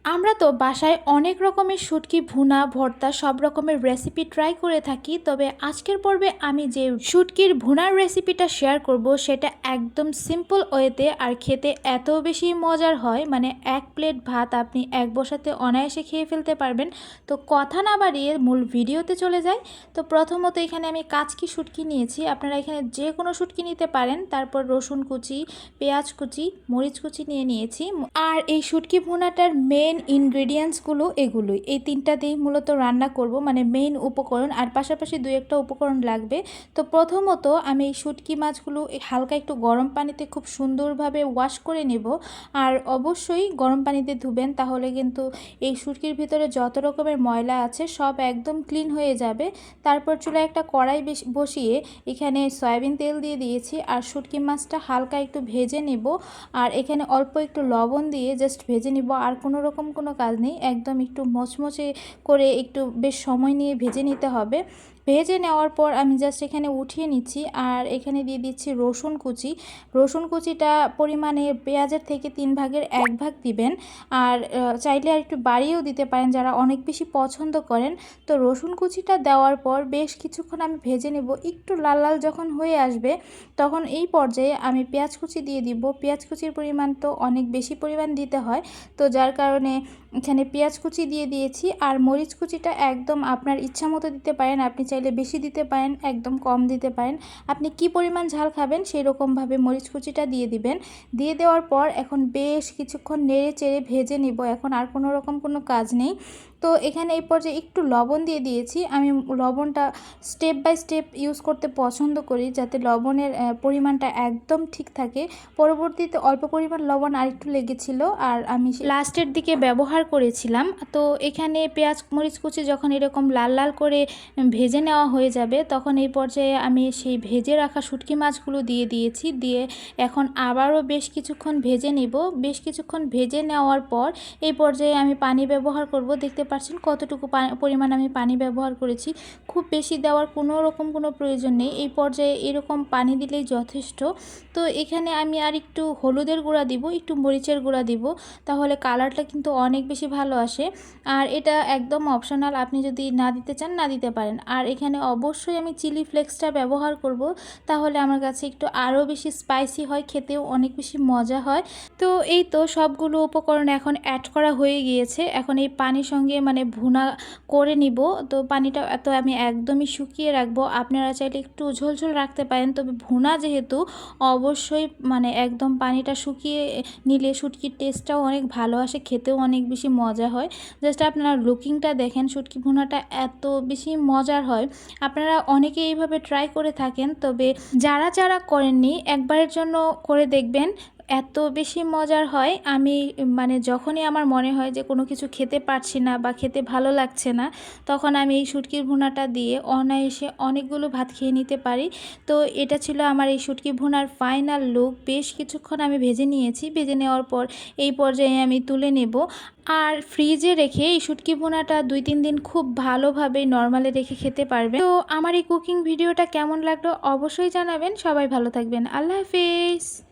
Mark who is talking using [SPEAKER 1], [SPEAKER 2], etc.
[SPEAKER 1] আমরা তো বাসায় অনেক রকমের শুটকি ভুনা ভর্তা সব রকমের রেসিপি ট্রাই করে থাকি, তবে আজকের পর্বে আমি যে শুটকির ভুনার রেসিপিটা শেয়ার করব সেটা একদম সিম্পল ওয়েতে আর খেতে এত বেশি মজার হয়, মানে এক প্লেট ভাত আপনি এক বসাতে অনায়াসে খেয়ে ফেলতে পারবেন। তো কথা না বাড়িয়ে মূল ভিডিওতে চলে যাই। তো প্রথমত এখানে আমি কাচকি শুটকি নিয়েছি, আপনারা এখানে যে কোনো শুটকি নিতে পারেন। তারপর রসুন কুচি, পেঁয়াজ কুচি, মরিচ কুচি নিয়েছি। আর এই শুটকি ভুনাটার মেন ইনগ্রেডিয়েন্টসগুলো এগুলোই, এই তিনটা দিয়েই মূলত রান্না করব, মানে মেইন উপকরণ, আর পাশাপাশি দুই একটা উপকরণ লাগবে। তো প্রথমত আমি এই শুটকি মাছগুলো হালকা একটু গরম পানিতে খুব সুন্দরভাবে ওয়াশ করে নেব। আর অবশ্যই গরম পানিতে ধুবেন, তাহলে কিন্তু এই শুটকির ভিতরে যত রকমের ময়লা আছে সব একদম ক্লিন হয়ে যাবে। তারপর চুলায় একটা কড়াই বসিয়ে এখানে সয়াবিন তেল দিয়ে দিয়েছি, আর শুটকি মাছটা হালকা একটু ভেজে নেব। আর এখানে অল্প একটু লবণ দিয়ে জাস্ট ভেজে নিব, আর কোনো রকম কোনো কাজ নেই, একদম একটু মচমচে করে একটু বেশ সময় নিয়ে ভেজে নিতে হবে। ভেজে নেওয়ার পর আমি জাস্ট এখানে উঠিয়ে নিচ্ছি, আর এখানে দিয়ে দিচ্ছি রসুন কুচি। রসুন কুচিটা পরিমাণে পেঁয়াজের থেকে 3 ভাগের 1 ভাগ দিবেন, আর চাইলে আর একটু বাড়িয়েও দিতে পারেন যারা অনেক বেশি পছন্দ করেন। তো রসুন কুচিটা দেওয়ার পর বেশ কিছুক্ষণ আমি ভেজে নেব, একটু লাল লাল যখন হয়ে আসবে তখন এই পর্যায়ে আমি পেঁয়াজ কুচি দিয়ে দিব। পেঁয়াজ কুচির পরিমাণ তো অনেক বেশি পরিমাণ দিতে হয়, তো যার কারণে এখানে পেঁয়াজ কুচি দিয়ে দিয়েছি। আর মরিচ কুচিটা একদম আপনার ইচ্ছা মতো দিতে পারেন, আপনি চাইলে বেশি দিতে পারেন, একদম কম দিতে পারেন, আপনি কি পরিমাণ ঝাল খাবেন সেই রকমভাবে মরিচ কুচিটা দিয়ে দিবেন। দিয়ে দেওয়ার পর এখন বেশ কিছুক্ষণ নেড়ে চেড়ে ভেজে নিব, এখন আর কোনো রকম কোনো কাজ নেই। তো এখানে এই পর্যায়ে একটু লবণ দিয়ে দিয়েছি, আমি লবণটা স্টেপ বাই স্টেপ ইউজ করতে পছন্দ করি যাতে লবণের পরিমাণটা একদম ঠিক থাকে। পরবর্তীতে অল্প পরিমাণ লবণ আরেকটু লেগেছিল, আর আমি লাস্টের দিকে ব্যবহার করেছিলাম। তো এখানে পেঁয়াজ মরিচ কুচি যখন এরকম লাল লাল করে ভেজে নেওয়া হয়ে যাবে তখন এই পর্যায়ে আমি সেই ভেজে রাখা শুটকি মাছগুলো দিয়ে দিয়েছি। দিয়ে এখন আবারও বেশ কিছুক্ষণ ভেজে নিব। বেশ কিছুক্ষণ ভেজে নেওয়ার পর এই পর্যায়ে আমি পানি ব্যবহার করব। দেখতে পাচ্ছেন কতটুকু পরিমাণ আমি পানি ব্যবহার করেছি, খুব বেশি দেওয়ার কোনো রকম কোনো প্রয়োজন নেই, এই পর্যায়ে এরকম পানি দিলেই যথেষ্ট। তো এখানে আমি আর একটু হলুদের গুঁড়া দিব, একটু মরিচের গুঁড়া দিব, তাহলে কালারটা কিন্তু অনেক বেশি ভালো আসে। আর এটা একদম অপশনাল, আপনি যদি না দিতে চান না দিতে পারেন। আর এখানে অবশ্যই আমি চিলি ফ্লেক্সটা ব্যবহার করব, তাহলে আমার কাছে একটু আরও বেশি স্পাইসি হয়, খেতেও অনেক বেশি মজা হয়। তো এই তো সবগুলো উপকরণ এখন অ্যাড করা হয়ে গিয়েছে, এখন এই পানির সঙ্গে মানে ভুনা করে নিব। তো পানিটা এত আমি একদমই শুকিয়ে রাখবো, আপনারা চাইলে একটু ঝোলঝোল রাখতে পারেন, তবে ভুনা যেহেতু অবশ্যই মানে একদম পানিটা শুকিয়ে নিলে শুটকির টেস্টটাও অনেক ভালো আসে, খেতেও অনেক বেশি মজা হয়। জাস্ট আপনারা লুকিংটা দেখেন, শুটকি ভুনাটা এত বেশি মজার হয়। আপনারা অনেকে এইভাবে ট্রাই করে থাকেন, তবে যারা যারা করেননি একবারের জন্য করে দেখবেন, এত বেশি মজার হয়। আমি মানে যখনই আমার মনে হয় যে কোনো কিছু খেতে পারছি না বা খেতে ভালো লাগছে না, তখন আমি এই শুটকির ভুনাটা দিয়ে অনায়াসে অনেকগুলো ভাত খেয়ে নিতে পারি। তো এটা ছিল আমার এই শুটকি ভুনার ফাইনাল লুক। বেশ কিছুক্ষণ আমি ভেজে নিয়েছি, ভেজে নেওয়ার পর এই পর্যায়ে আমি তুলে নেব। আর ফ্রিজে রেখে এই শুটকি ভুনাটা 2-3 দিন খুব ভালোভাবে নর্মালে রেখে খেতে পারবে। তো আমার এই কুকিং ভিডিওটা কেমন লাগলো অবশ্যই জানাবেন। সবাই ভালো থাকবেন। আল্লাহ হাফেজ।